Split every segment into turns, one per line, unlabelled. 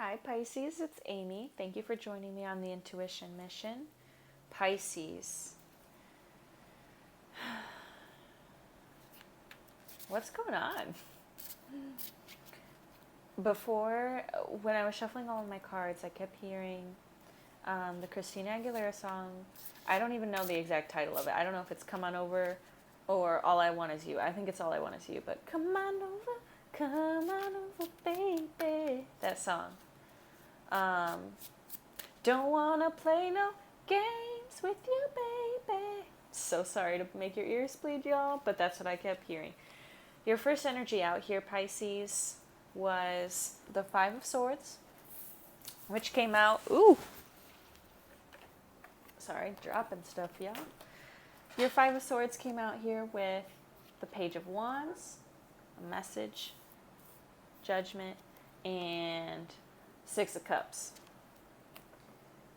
Hi Pisces, it's Amy. Thank you for joining me on the intuition mission. Pisces, what's going on? Before, when I was shuffling all of my cards, I kept hearing the Christina Aguilera song. I don't even know the exact title of it. I don't know if it's Come On Over or All I Want Is You. I think it's All I Want Is You, but come on over, baby. That song. Don't wanna play no games with you, baby. So sorry to make your ears bleed, y'all, but that's what I kept hearing. Your first energy out here, Pisces, was the Five of Swords, which came out. Ooh! Sorry, dropping stuff, y'all. Your Five of Swords came out here with the Page of Wands, a message, judgment, and Six of Cups.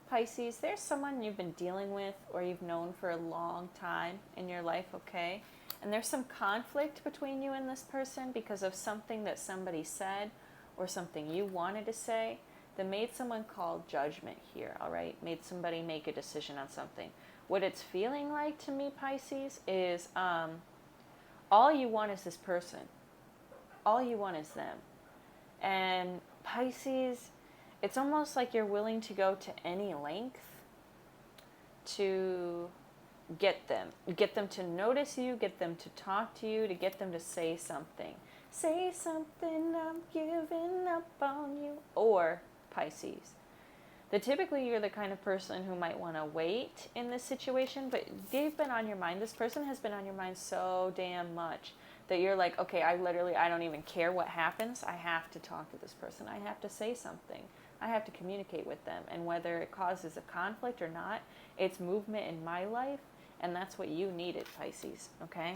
Pisces, there's someone you've been dealing with or you've known for a long time in your life, okay? And there's some conflict between you and this person because of something that somebody said or something you wanted to say that made someone call judgment here, all right? Made somebody make a decision on something. What it's feeling like to me, Pisces, is all you want is this person. All you want is them. And Pisces, it's almost like you're willing to go to any length to get them to notice you, get them to talk to you, to get them to say something. Say something, I'm giving up on you. Or Pisces, that typically you're the kind of person who might want to wait in this situation, but they've been on your mind. This person has been on your mind so damn much that you're like, okay, I don't even care what happens. I have to talk to this person. I have to say something. I have to communicate with them. And whether it causes a conflict or not, it's movement in my life. And that's what you needed, Pisces, okay?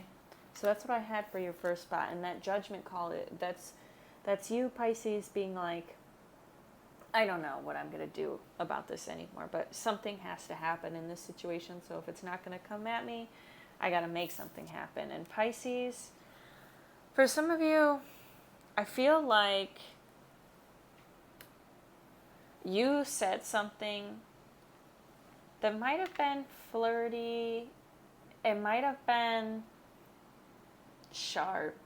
So that's what I had for your first spot. And that judgment call, that's you, Pisces, being like, I don't know what I'm going to do about this anymore, but something has to happen in this situation. So if it's not going to come at me, I got to make something happen. And Pisces, for some of you, I feel like you said something that might have been flirty. It might have been sharp.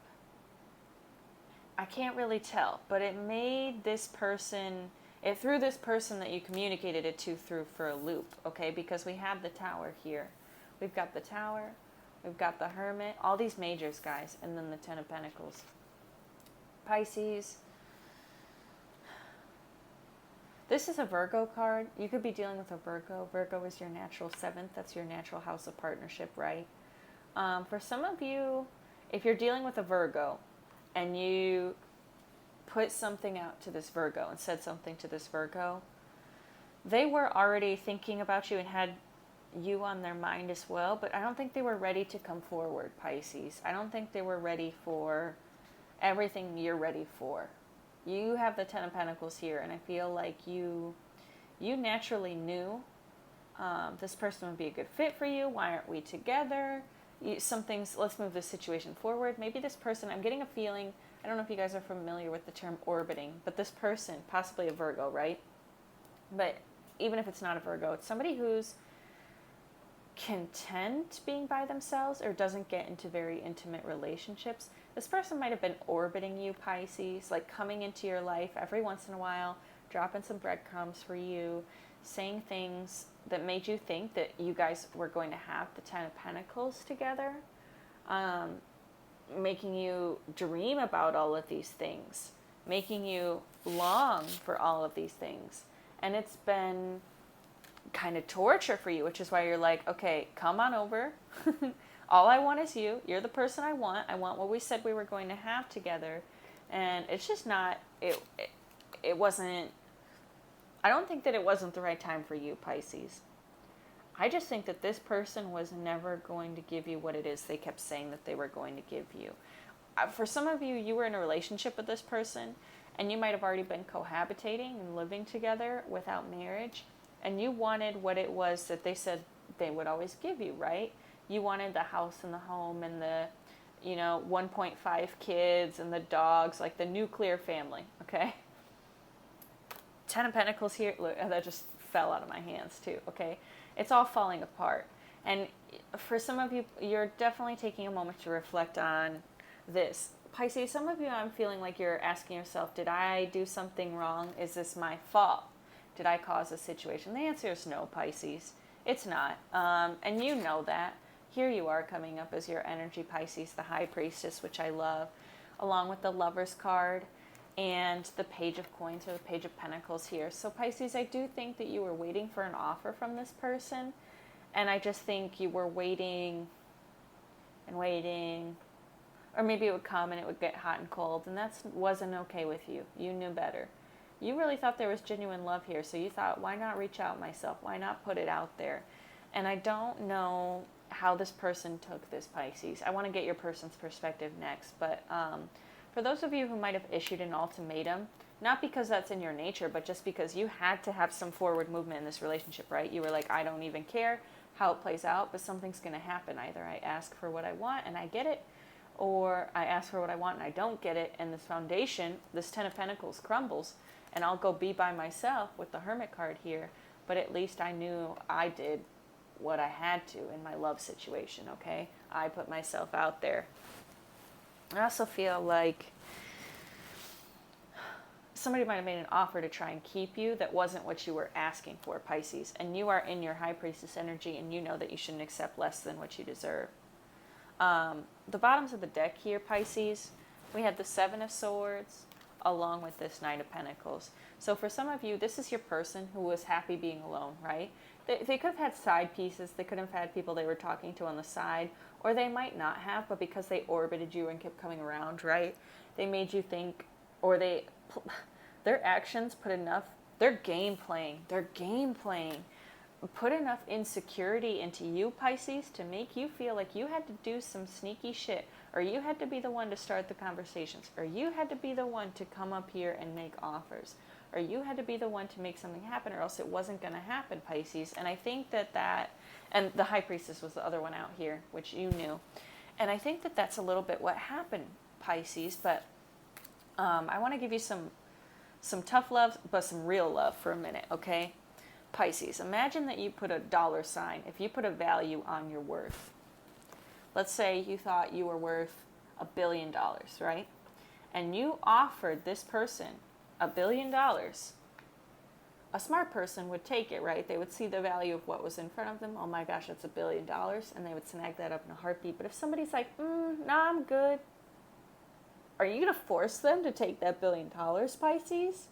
I can't really tell, but it made this person, it threw this person that you communicated it to through for a loop, okay? Because we have the Tower here. We've got the Tower, we've got the Hermit, all these majors, guys, and then the Ten of Pentacles. Pisces, this is a Virgo card. You could be dealing with a Virgo. Virgo is your natural seventh. That's your natural house of partnership, right? For some of you, if you're dealing with a Virgo and you put something out to this Virgo and said something to this Virgo, they were already thinking about you and had you on their mind as well, but I don't think they were ready to come forward, Pisces. I don't think they were ready for everything you're ready for. You have the Ten of Pentacles here, and I feel like you naturally knew this person would be a good fit for you. Why aren't we together? Some things, let's move this situation forward. Maybe this person, I'm getting a feeling, I don't know if you guys are familiar with the term orbiting, but this person, possibly a Virgo, right? But even if it's not a Virgo, it's somebody who's content being by themselves or doesn't get into very intimate relationships. This person might have been orbiting you, Pisces, like coming into your life every once in a while, dropping some breadcrumbs for you, saying things that made you think that you guys were going to have the Ten of Pentacles together, making you dream about all of these things, making you long for all of these things. And it's been kind of torture for you, which is why you're like, okay, come on over. All I want is you. You're the person I want. I want what we said we were going to have together. And it's just not, it wasn't, I don't think that it wasn't the right time for you, Pisces. I just think that this person was never going to give you what it is they kept saying that they were going to give you. For some of you, you were in a relationship with this person, and you might have already been cohabitating and living together without marriage, and you wanted what it was that they said they would always give you, right? You wanted the house and the home and the, 1.5 kids and the dogs, like the nuclear family, okay? Ten of Pentacles here, look, that just fell out of my hands too, okay? It's all falling apart. And for some of you, you're definitely taking a moment to reflect on this. Pisces, some of you, I'm feeling like you're asking yourself, did I do something wrong? Is this my fault? Did I cause a situation? The answer is no, Pisces. It's not. And you know that. Here you are coming up as your energy, Pisces, the High Priestess, which I love, along with the Lover's card and the Page of Coins or the Page of Pentacles here. So Pisces, I do think that you were waiting for an offer from this person. And I just think you were waiting and waiting. Or maybe it would come and it would get hot and cold. And that wasn't okay with you. You knew better. You really thought there was genuine love here. So you thought, why not reach out myself? Why not put it out there? And I don't know how this person took this, Pisces. I want to get your person's perspective next. But for those of you who might have issued an ultimatum, not because that's in your nature, but just because you had to have some forward movement in this relationship, right? You were like, I don't even care how it plays out, but something's going to happen. Either I ask for what I want and I get it, or I ask for what I want and I don't get it, and this foundation, this Ten of Pentacles, crumbles, and I'll go be by myself with the Hermit card here. But at least I knew I did what I had to in my love situation, okay? I put myself out there. I also feel like somebody might have made an offer to try and keep you that wasn't what you were asking for, Pisces. And you are in your High Priestess energy, and you know that you shouldn't accept less than what you deserve. The bottoms of the deck here, Pisces, we had the Seven of Swords along with this Knight of Pentacles. So for some of you, this is your person who was happy being alone, right? They could have had side pieces. They could have had people they were talking to on the side, or they might not have, but because they orbited you and kept coming around, right? They made you think, or their actions put enough, their game playing, put enough insecurity into you, Pisces, to make you feel like you had to do some sneaky shit, or you had to be the one to start the conversations, or you had to be the one to come up here and make offers, or you had to be the one to make something happen, or else it wasn't going to happen, Pisces. And I think that, and the High Priestess was the other one out here, which you knew. And I think that that's a little bit what happened, Pisces. But I want to give you some tough love, but some real love for a minute, okay? Pisces, imagine that you put a dollar sign, if you put a value on your worth. Let's say you thought you were worth $1 billion, right? And you offered this person $1 billion. A smart person would take it, right? They would see the value of what was in front of them. Oh my gosh, that's $1 billion. And they would snag that up in a heartbeat. But if somebody's like, nah, I'm good. Are you going to force them to take that $1 billion, Pisces?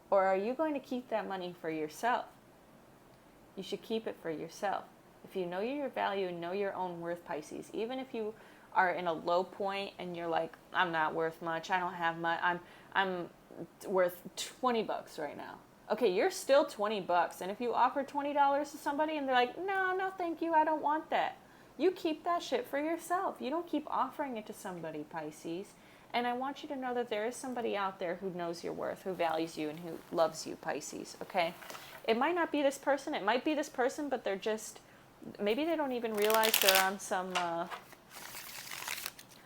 Or are you going to keep that money for yourself? You should keep it for yourself. If you know your value and know your own worth, Pisces, even if you are in a low point and you're like, I'm not worth much, I don't have much, I'm worth $20 right now. Okay, you're still $20. And if you offer $20 to somebody and they're like, no, thank you, I don't want that. You keep that shit for yourself. You don't keep offering it to somebody, Pisces. And I want you to know that there is somebody out there who knows your worth, who values you, and who loves you, Pisces, okay? It might not be this person. It might be this person, but they're just, maybe they don't even realize they're on some,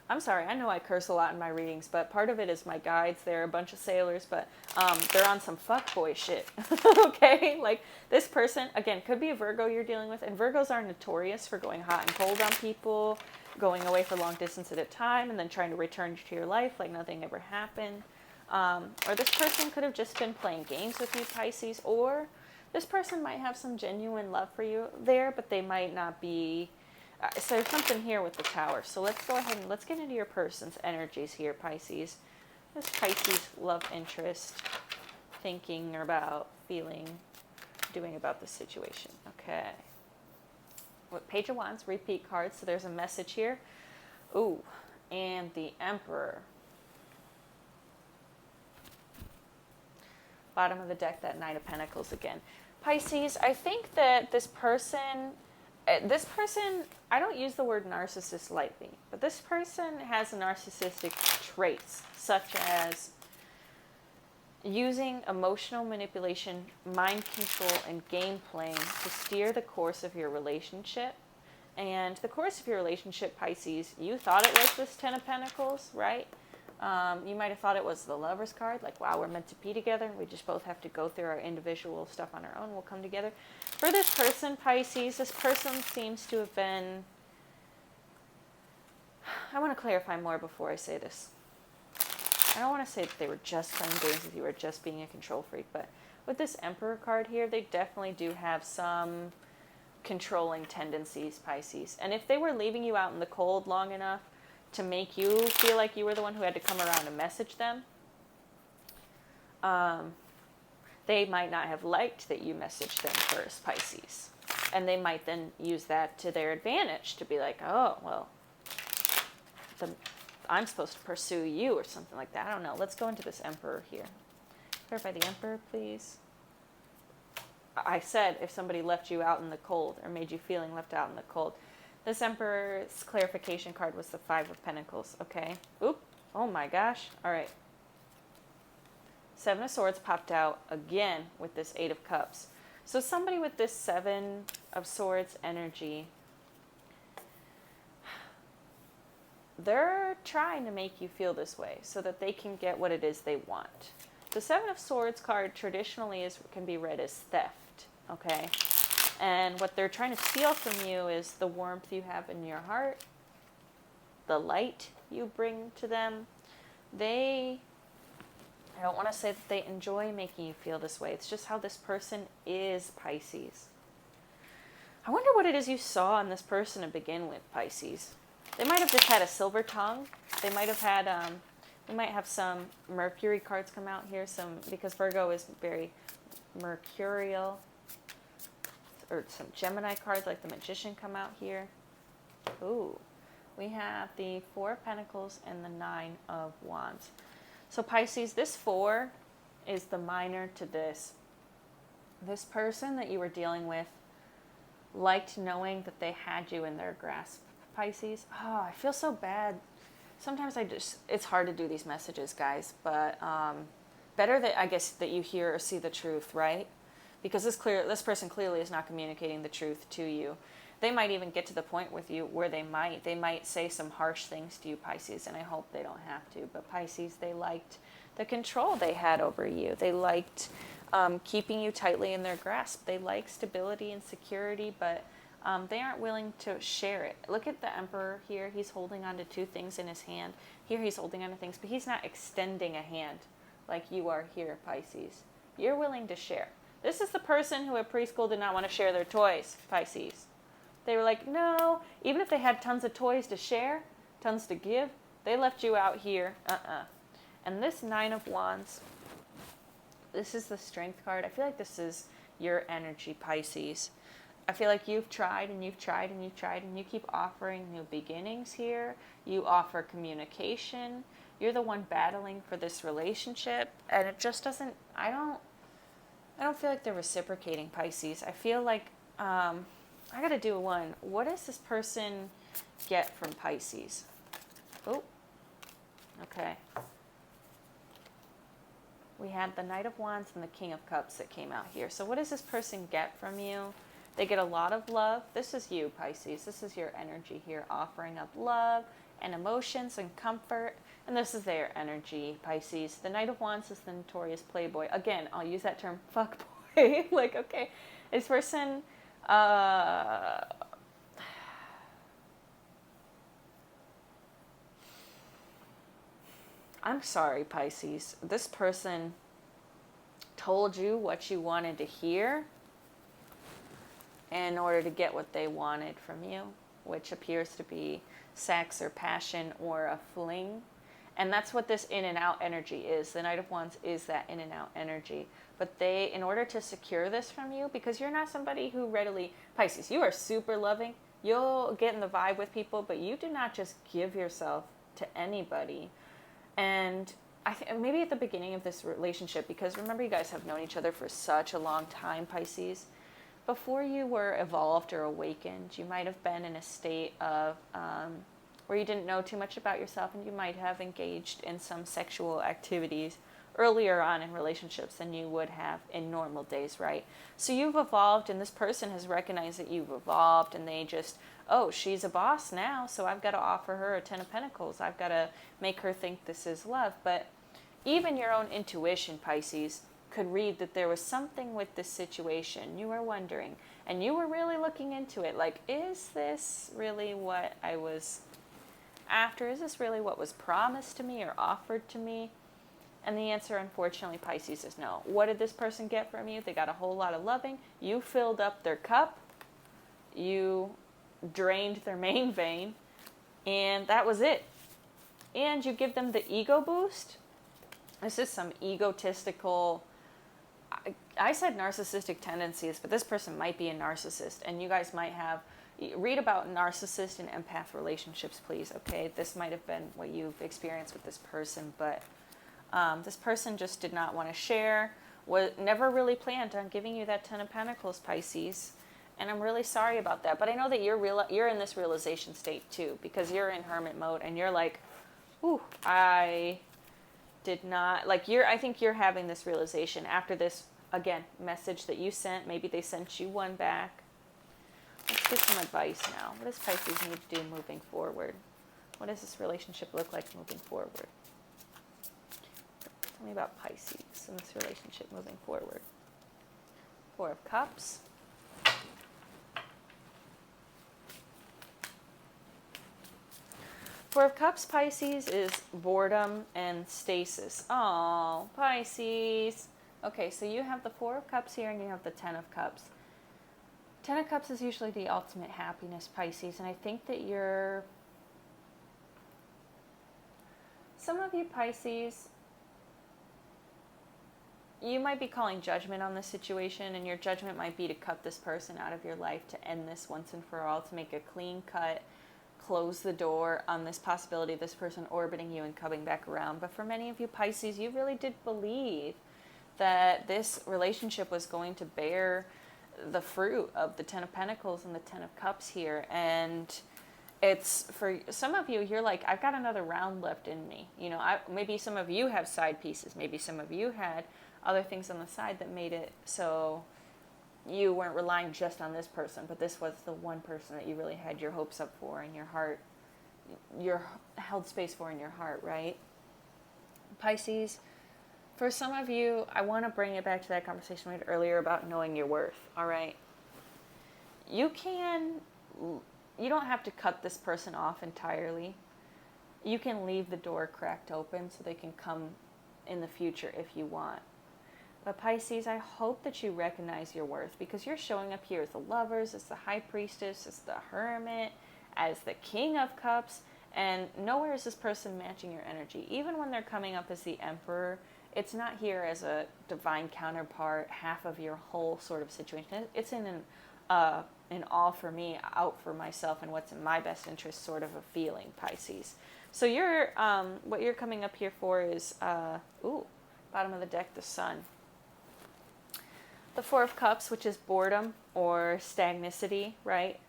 I'm sorry, I know I curse a lot in my readings, but part of it is my guides. They're a bunch of sailors, but they're on some fuckboy shit, okay? Like, this person, again, could be a Virgo you're dealing with, and Virgos are notorious for going hot and cold on people, going away for long distance at a time, and then trying to return to your life like nothing ever happened. Or this person could have just been playing games with you, Pisces, or this person might have some genuine love for you there, but they might not be. So there's something here with the Tower. So let's go ahead and let's get into your person's energies here, Pisces. This Pisces love interest, thinking about, feeling, doing about the situation. Okay. What Page of Wands, repeat cards. So there's a message here. Ooh, and the Emperor. Bottom of the deck, that Knight of Pentacles again. Pisces, I think that this person, I don't use the word narcissist lightly, but this person has narcissistic traits, such as using emotional manipulation, mind control, and game playing to steer the course of your relationship. And the course of your relationship, Pisces, you thought it was this Ten of Pentacles, right? You might have thought it was the Lover's card, like, wow, we're meant to be together. We just both have to go through our individual stuff on our own. We'll come together. For this person, Pisces, this person seems to have been... I want to clarify more before I say this. I don't want to say that they were just playing games with you or just being a control freak, but with this Emperor card here, they definitely do have some controlling tendencies, Pisces. And if they were leaving you out in the cold long enough to make you feel like you were the one who had to come around and message them, they might not have liked that you messaged them first, Pisces. And they might then use that to their advantage to be like, oh, well, I'm supposed to pursue you or something like that. I don't know. Let's go into this Emperor here. Clarify the Emperor, please. I said if somebody left you out in the cold or made you feeling left out in the cold. This Emperor's clarification card was the Five of Pentacles, okay? Oop. Oh my gosh. All right. Seven of Swords popped out again with this Eight of Cups. So somebody with this Seven of Swords energy, they're trying to make you feel this way so that they can get what it is they want. The Seven of Swords card traditionally can be read as theft, okay? And what they're trying to steal from you is the warmth you have in your heart, the light you bring to them. I don't want to say that they enjoy making you feel this way. It's just how this person is, Pisces. I wonder what it is you saw in this person to begin with, Pisces. They might have just had a silver tongue. They might have had, we might have some Mercury cards come out here, because Virgo is very mercurial. Or some Gemini cards like the Magician come out here. Ooh, we have the Four of Pentacles and the Nine of Wands. So Pisces, this four is the minor to this. This person that you were dealing with liked knowing that they had you in their grasp, Pisces. Oh, I feel so bad. Sometimes it's hard to do these messages, guys, but better that I guess that you hear or see the truth, right? Because this person clearly is not communicating the truth to you. They might even get to the point with you where they might say some harsh things to you, Pisces, and I hope they don't have to. But Pisces, they liked the control they had over you. They liked keeping you tightly in their grasp. They like stability and security, but they aren't willing to share it. Look at the Emperor here. He's holding on to two things in his hand. Here he's holding on to things, but he's not extending a hand like you are here, Pisces. You're willing to share. This is the person who at preschool did not want to share their toys, Pisces. They were like, no, even if they had tons of toys to share, tons to give, they left you out here. And this Nine of Wands, this is the Strength card. I feel like this is your energy, Pisces. I feel like you've tried and you've tried and you've tried and you keep offering new beginnings here. You offer communication. You're the one battling for this relationship. And it just doesn't, I don't feel like they're reciprocating, Pisces. I feel like, I got to do one. What does this person get from Pisces? Oh, okay. We had the Knight of Wands and the King of Cups that came out here. So what does this person get from you? They get a lot of love. This is you, Pisces. This is your energy here, offering up love and emotions and comfort. And this is their energy, Pisces. The Knight of Wands is the notorious playboy. Again, I'll use that term, fuckboy. Like, okay, this person... I'm sorry, Pisces. This person told you what you wanted to hear in order to get what they wanted from you, which appears to be sex or passion or a fling. And that's what this in and out energy is. The Knight of Wands is that in and out energy. But they, in order to secure this from you, because you're not somebody who readily, Pisces, you are super loving. You'll get in the vibe with people, but you do not just give yourself to anybody. And I think maybe at the beginning of this relationship, because remember you guys have known each other for such a long time, Pisces. Before you were evolved or awakened, you might have been in a state of where you didn't know too much about yourself, and you might have engaged in some sexual activities earlier on in relationships than you would have in normal days, right? So you've evolved, and this person has recognized that you've evolved, and they just oh, she's a boss now, so I've got to offer her a 10 of Pentacles. I've got to make her think this is love. But even your own intuition, Pisces, could read that there was something with this situation. You were wondering, and you were really looking into it. Like, is this really what I was after? Is this really what was promised to me or offered to me? And the answer, unfortunately, Pisces, is no. What did this person get from you? They got a whole lot of loving. You filled up their cup. You drained their main vein. And that was it. And you give them the ego boost. This is some egotistical, I said narcissistic tendencies, but this person might be a narcissist. And you guys might have, read about narcissist and empath relationships, please, okay? This might have been what you've experienced with this person, but this person just did not want to share, never really planned on giving you that 10 of Pentacles, Pisces. And I'm really sorry about that. But I know that you're in this realization state too, because you're in hermit mode and you're like, ooh, I did not, like I think you're having this realization after this, again, message that you sent. Maybe they sent you one back. Let's get some advice now. What does Pisces need to do moving forward? What does this relationship look like moving forward? Tell me about Pisces and this relationship moving forward. Four of Cups. Four of Cups, Pisces, is boredom and stasis. Oh, Pisces. Okay, so you have the Four of Cups here and you have the 10 of Cups. 10 of Cups is usually the ultimate happiness, Pisces, and I think that some of you Pisces, you might be calling judgment on this situation, and your judgment might be to cut this person out of your life, to end this once and for all, to make a clean cut, close the door on this possibility of this person orbiting you and coming back around. But for many of you Pisces, you really did believe that this relationship was going to bear the fruit of the 10 of Pentacles and the 10 of Cups here. And it's, for some of you, you're like, I've got another round left in me. You know, maybe some of you have side pieces. Maybe some of you had other things on the side that made it so you weren't relying just on this person, but this was the one person that you really had your hopes up for in your heart, your held space for in your heart, right? Pisces, for some of you, I want to bring it back to that conversation we had earlier about knowing your worth, all right? You don't have to cut this person off entirely. You can leave the door cracked open so they can come in the future if you want. But Pisces, I hope that you recognize your worth, because you're showing up here as the Lovers, as the High Priestess, as the Hermit, as the King of Cups, and nowhere is this person matching your energy. Even when they're coming up as the Emperor, it's not here as a divine counterpart, half of your whole sort of situation. It's in an all for me, out for myself, and what's in my best interest sort of a feeling, Pisces. So what you're coming up here for is, bottom of the deck, the Sun. The Four of Cups, which is boredom or stagnicity, right?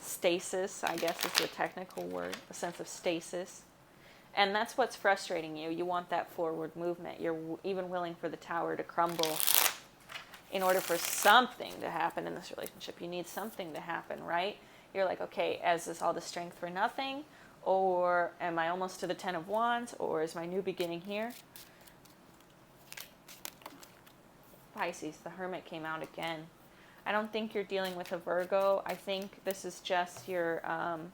Stasis, I guess is the technical word, a sense of stasis. And that's what's frustrating you. You want that forward movement. You're even willing for the tower to crumble in order for something to happen in this relationship. You need something to happen, right? You're like, okay, is this all the strength for nothing? Or am I almost to the 10 of Wands? Or is my new beginning here? Pisces, the Hermit came out again. I don't think you're dealing with a Virgo. I think this is just your, I'm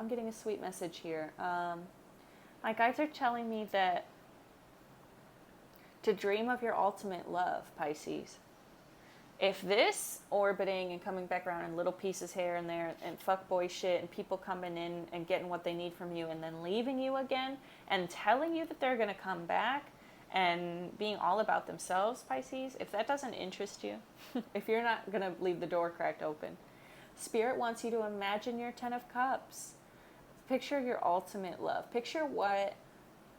getting a sweet message here. My guides are telling me that to dream of your ultimate love, Pisces. If this orbiting and coming back around in little pieces here and there and fuckboy shit and people coming in and getting what they need from you and then leaving you again and telling you that they're going to come back and being all about themselves, Pisces, if that doesn't interest you, if you're not going to leave the door cracked open, Spirit wants you to imagine your 10 of Cups. Picture your ultimate love. Picture what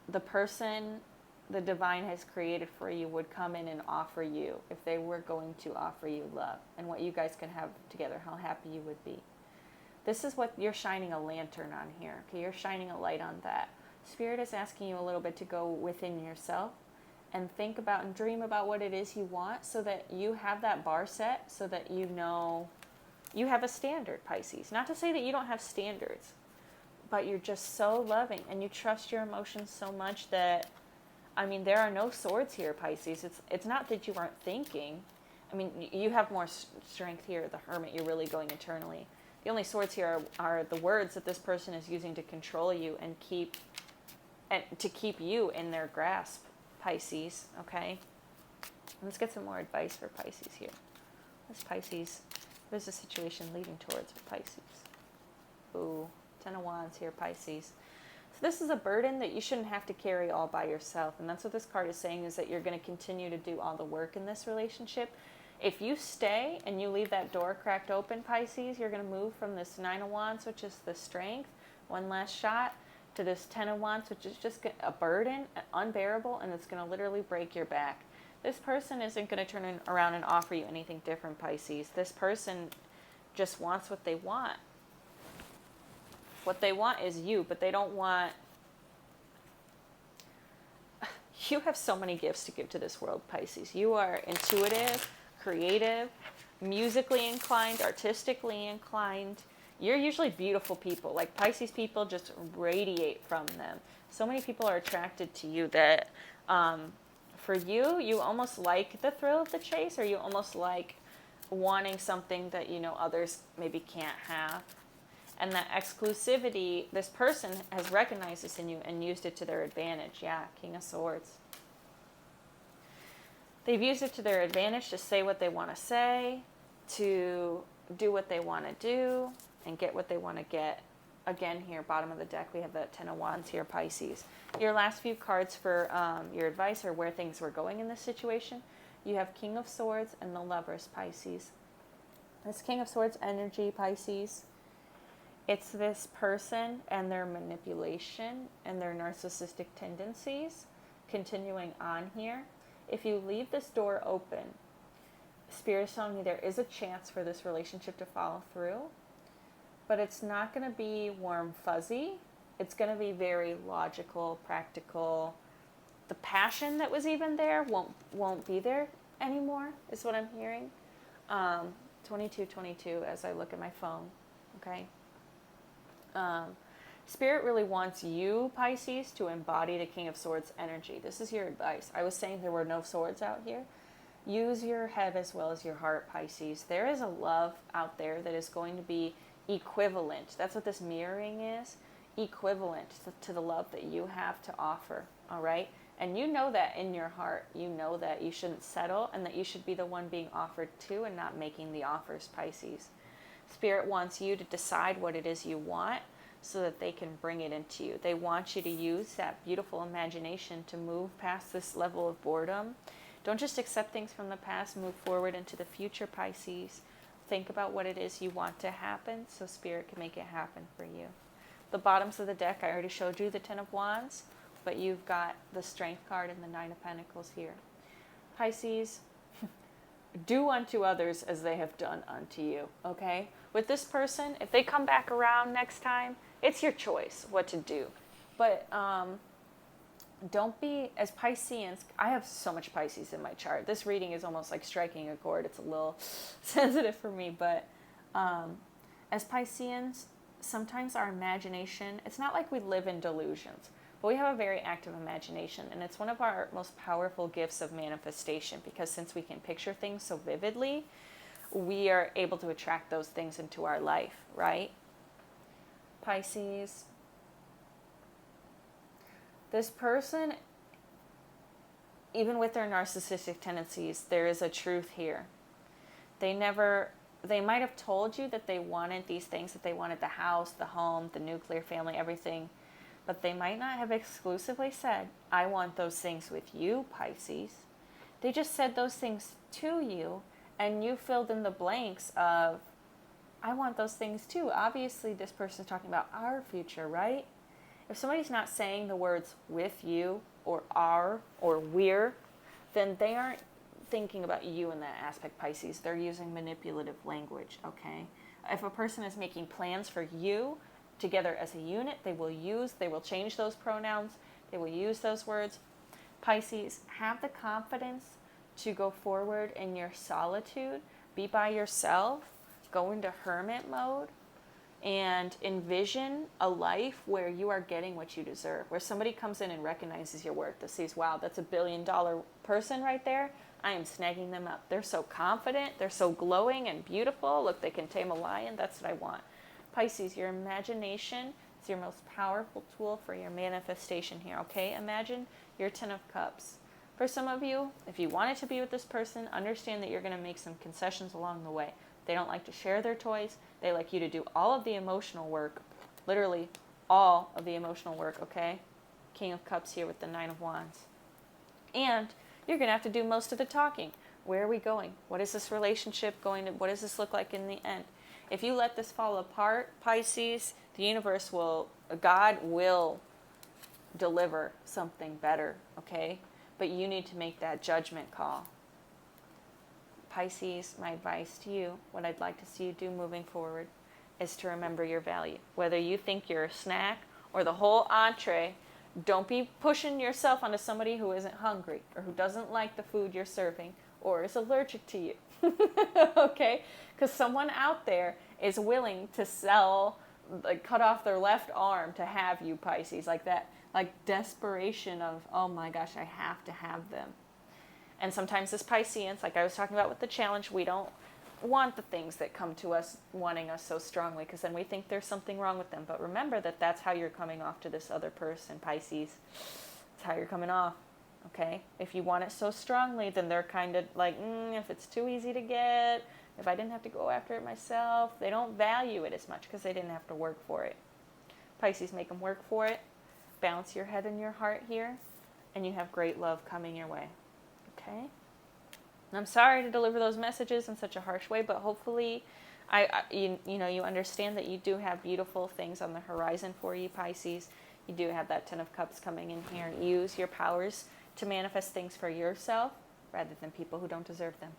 the person the divine has created for you would come in and offer you if they were going to offer you love, and what you guys can have together, how happy you would be. This is what you're shining a lantern on here. Okay, you're shining a light on that. Spirit is asking you a little bit to go within yourself and think about and dream about what it is you want, so that you have that bar set, so that you know you have a standard, Pisces. Not to say that you don't have standards, but you're just so loving and you trust your emotions so much that, I mean, there are no swords here, Pisces. It's not that you aren't thinking. I mean, you have more strength here, the Hermit. You're really going internally. The only swords here are the words that this person is using to control you and to keep you in their grasp, Pisces. Okay? Let's get some more advice for Pisces here. This Pisces, there's a situation leading towards for Pisces. Ooh, Ten of Wands here, Pisces. So this is a burden that you shouldn't have to carry all by yourself. And that's what this card is saying, is that you're going to continue to do all the work in this relationship. If you stay and you leave that door cracked open, Pisces, you're going to move from this Nine of Wands, which is the strength, one last shot, to this Ten of Wands, which is just a burden, unbearable, and it's going to literally break your back. This person isn't going to turn around and offer you anything different, Pisces. This person just wants what they want. What they want is you, but they don't want... You have so many gifts to give to this world, Pisces. You are intuitive, creative, musically inclined, artistically inclined. You're usually beautiful people. Like, Pisces people just radiate from them. So many people are attracted to you that, for you, you almost like the thrill of the chase, or you almost like wanting something that, you know, others maybe can't have. And that exclusivity, this person has recognized this in you and used it to their advantage. Yeah, King of Swords. They've used it to their advantage to say what they want to say, to do what they want to do, and get what they want to get. Again, here, bottom of the deck, we have that Ten of Wands here, Pisces. Your last few cards for your advice, or where things were going in this situation, you have King of Swords and the Lovers, Pisces. This King of Swords energy, Pisces, it's this person and their manipulation and their narcissistic tendencies continuing on here. If you leave this door open, Spirit is telling me there is a chance for this relationship to follow through, but it's not going to be warm, fuzzy. It's going to be very logical, practical. The passion that was even there won't be there anymore, is what I'm hearing. 2222 as I look at my phone, okay? Spirit really wants you, Pisces, to embody the King of Swords energy. This is your advice. I was saying there were no swords out here. Use your head as well as your heart, Pisces. There is a love out there that is going to be equivalent. That's what this mirroring is. Equivalent to the love that you have to offer, all right? And you know that in your heart. You know that you shouldn't settle and that you should be the one being offered to and not making the offers, Pisces. Spirit wants you to decide what it is you want so that they can bring it into you. They want you to use that beautiful imagination to move past this level of boredom. Don't just accept things from the past, move forward into the future, Pisces. Think about what it is you want to happen so Spirit can make it happen for you. The bottoms of the deck, I already showed you the Ten of Wands, but you've got the Strength card and the Nine of Pentacles here. Pisces, do unto others as they have done unto you, okay? With this person, if they come back around next time, it's your choice what to do. But don't be, as Pisceans, I have so much Pisces in my chart. This reading is almost like striking a chord. It's a little sensitive for me, but as Pisceans, sometimes our imagination, it's not like we live in delusions, but we have a very active imagination, and it's one of our most powerful gifts of manifestation, because since we can picture things so vividly, we are able to attract those things into our life, right? Pisces, this person, even with their narcissistic tendencies, there is a truth here. They might have told you that they wanted these things, that they wanted the house, the home, the nuclear family, everything, but they might not have exclusively said, I want those things with you, Pisces. They just said those things to you, and you filled in the blanks of, I want those things too. Obviously, this person's talking about our future, right? If somebody's not saying the words with you, or our, or we're, then they aren't thinking about you in that aspect, Pisces. They're using manipulative language, okay? If a person is making plans for you together as a unit, they will change those pronouns, they will use those words. Pisces, have the confidence to go forward in your solitude, be by yourself, go into hermit mode, and envision a life where you are getting what you deserve, where somebody comes in and recognizes your worth, that sees, wow, that's $1 billion person right there. I am snagging them up. They're so confident. They're so glowing and beautiful. Look, they can tame a lion. That's what I want. Pisces, your imagination is your most powerful tool for your manifestation here, okay? Imagine your 10 of Cups. For some of you, if you wanted to be with this person, understand that you're going to make some concessions along the way. They don't like to share their toys. They like you to do all of the emotional work, literally all of the emotional work, okay? King of Cups here with the 9 of Wands. And you're going to have to do most of the talking. Where are we going? What is this relationship going to, what does this look like in the end? If you let this fall apart, Pisces, the universe will, God will deliver something better, okay? But you need to make that judgment call. Pisces, my advice to you, what I'd like to see you do moving forward, is to remember your value. Whether you think you're a snack or the whole entree, don't be pushing yourself onto somebody who isn't hungry or who doesn't like the food you're serving or is allergic to you. Okay? Because someone out there is willing to sell, like cut off their left arm to have you, Pisces, like that, like desperation of, oh my gosh, I have to have them. And sometimes as Pisceans, like I was talking about with the challenge, we don't want the things that come to us wanting us so strongly, because then we think there's something wrong with them. But remember that that's how you're coming off to this other person, Pisces. It's how you're coming off, okay? If you want it so strongly, then they're kind of like, if it's too easy to get, if I didn't have to go after it myself, they don't value it as much because they didn't have to work for it. Pisces, make them work for it. Balance your head and your heart here, and you have great love coming your way. Okay? And I'm sorry to deliver those messages in such a harsh way, but hopefully you understand that you do have beautiful things on the horizon for you, Pisces. You do have that 10 of Cups coming in here. Use your powers to manifest things for yourself rather than people who don't deserve them.